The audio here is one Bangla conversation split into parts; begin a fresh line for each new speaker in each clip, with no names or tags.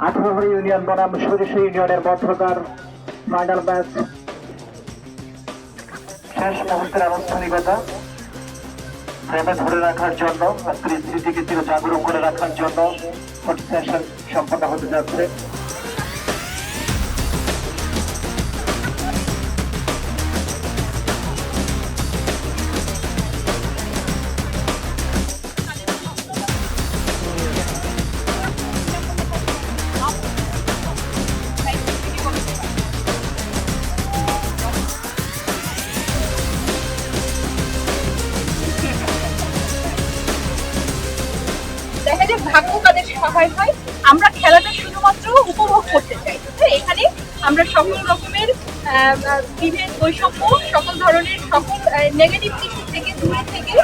18 ইউনিয়ন বনাম সরিষা ইউনিয়নের মধ্যকার ফাইনাল ম্যাচ শেষ মুহূর্তের আনুষ্ঠানিকতা প্রেমে ধরে রাখার জন্য, স্ত্রী স্মৃতিকে চির জাগরুক করে রাখার জন্য সেশন সম্পন্ন হতে যাচ্ছে।
দেখা যায় ভাগ্য কাদের সহায় হয়। আমরা খেলাটা শুধুমাত্র উপভোগ করতে চাই। এখানে আমরা সকল রকমের বিভেদ, বৈষম্য, সকল ধরনের সকল নেগেটিভ কিছু থেকে দূরে থেকে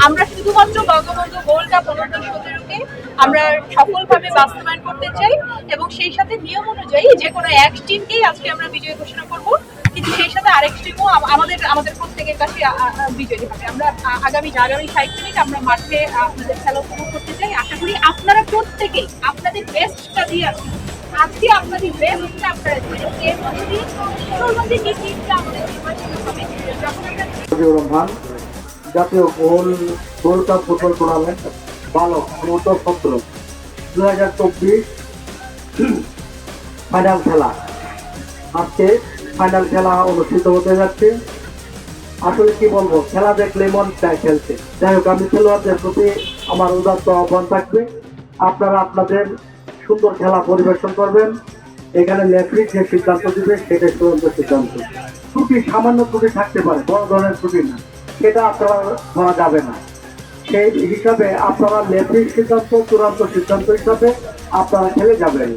আমরা শুধুমাত্র বঙ্গবন্ধু গোল্ড কাপ 17-কে আমরা সফলভাবে বাস্তবায়ন করতে চাই এবং সেই সাথে নিয়ম অনুযায়ী যে কোনো এক টিমকেই আজকে আমরা বিজয়ী ঘোষণা করব, কিন্তু সেই সাথে আরেক টিমও আমাদের প্রত্যেকের কাছে বিজয়ী হবে। আমরা আগামী 5 মিনিট আমরা মাঠে আপনাদের খেলা উপভোগ করতে চাই। আশা করি আপনারা প্রত্যেকেই আপনাদের বেস্টটা দিয়ে আজকে আপনাদের বেস্টটা আপনারা
জাতীয় গোল্ড কাপ ফুটবল টুর্নামেন্ট বালক 17 2024 ফাইনাল খেলা। আজকে ফাইনাল খেলা অনুষ্ঠিত হতে যাচ্ছে। আসলে কি বলবো, খেলা দেখলে মন চায় খেলতে। যাই হোক, আমি খেলোয়াড়দের প্রতি আমার উদাত্ত আহ্বান থাকবে, আপনারা আপনাদের সুন্দর খেলা পরিবেশন করবেন। এখানে রেফারি যে সিদ্ধান্ত দিবে সেটাই চূড়ান্ত সিদ্ধান্ত। ত্রুটি, সামান্য ত্রুটি থাকতে পারে, বড় ধরনের ত্রুটি না, সেটা আপনারা ধরা যাবে না। সেই হিসাবে আপনারা রেফারির সিদ্ধান্ত চূড়ান্ত সিদ্ধান্ত হিসাবে আপনারা খেলে যাবেন।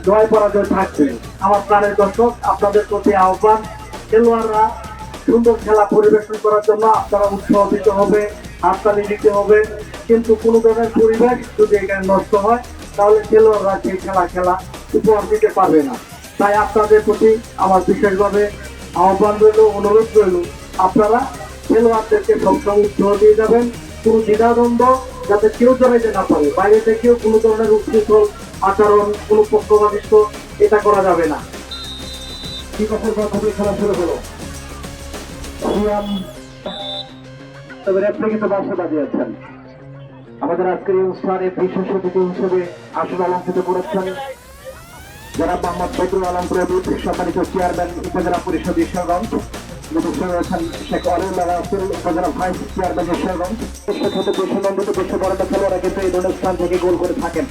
জয় পরাজয় থাকবে। আমার প্রাণের দর্শক, আপনাদের প্রতি আহ্বান, খেলোয়াড়রা সুন্দর খেলা পরিবেশন করার জন্য আপনারা উৎসাহ দিতে হবে, হাততালি দিতে হবে। কিন্তু কোনো ধরনের পরিবেশ যদি এখানে নষ্ট হয় তাহলে খেলোয়াড়রা সেই খেলা উপহার দিতে পারবে না। তাই আপনাদের প্রতি আমার বিশেষভাবে আহ্বান রইল, অনুরোধ রইল, আপনারা খেলোয়াড়দেরকে সবসময় উৎসাহ দিয়ে যাবেন। কোনো দ্বিধাদ্বন্দ্ব যাতে কেউ জড়াইতে না পারে, বাইরে থেকেও কোনো ধরনের উচ্ছৃঙ্খল আচরণ, কোনো পক্ষপাতিত্ব এটা করা যাবে না। বিকাশের মাধ্যমে খেলা শুরু হলো। তবে রেফারি কিন্তু বাসে বাজিয়েছেন। আমাদের আজকের এই অনুষ্ঠানে বিশেষ অতিথি হিসেবে আসন অলঙ্কৃত করেছেন যারা মোহাম্মদ বদরুল আলম প্রবীণ, সম্মানিত চেয়ারম্যান উপজেলা পরিষদ ঈশ্বরগঞ্জ, রয়েছেন শেখ অরুল্লাহ রাসুল, উপজেলা ভাইস চেয়ারম্যান ঈশ্বরগঞ্জ। সেক্ষেত্রে দেশনন্দিত দেশে বড় খেলোয়াড়রা কিন্তু এই ধরনের স্থান থেকে গোল করে থাকেন।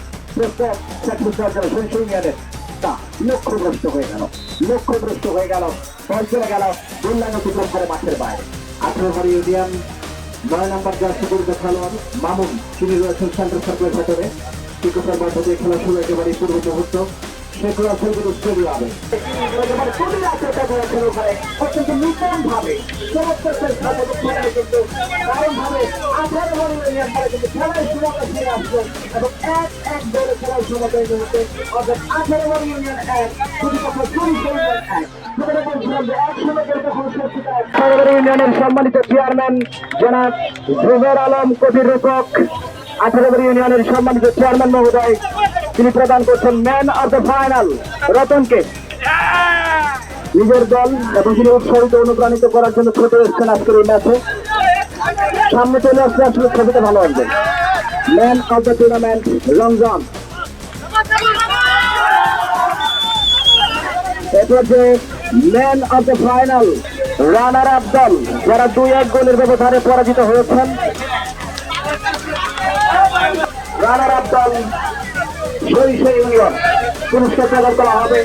লক্ষ্যভ্রষ্ট হয়ে গেল, বল চলে গেল দুর্লান অতিক্রম করে মাঠের বাইরে। 18 ইউনিয়ন 9 নম্বর জার্সি পরিচিত খেলোয়াড় মামুন, তিনি রয়েছেন সেন্টার সার্কেলের ভেতরে। টিকটার মাধ্যমে খেলা শুরু একেবারে পূর্ব মুহূর্ত। শেখ রাসেল কিন্তু স্টেডিয়ামে অত্যন্ত নূতন ভাবে খেলার সমতা ফিরে আসলো এবং 1-1 দলে খেলার সমতা হতে, অর্থাৎ 18 ইউনিয়ন 1 প্রতিপক্ষ 20 ইউনিয়ন 1। ইউনিয়নের সম্মানিত চেয়ারম্যান জনাব জুবের আলম কবির রূপক, 18 ইউনিয়নের সম্মানিত চেয়ারম্যান মহোদয়, তিনি প্রদান করছেন ম্যান অফ দ্য ফাইনাল রতনকে। নিজের দল এবং তিনি উৎসাহিত অনুপ্রাণিত করার জন্য ছুটে এসছেন আজকের এই ম্যাচে। সামনে চলে আসলে আসলে ছবিটা ভালো আসবে। Man of the tournament Ramzan, এরপর যে man of the final runner up দল, যারা 2-1 গোলের ব্যবধানে পরাজিত হয়েছেন। রানার আপ দল সরিষা ইউনিয়ন পুরস্কার প্রদান করা হবে।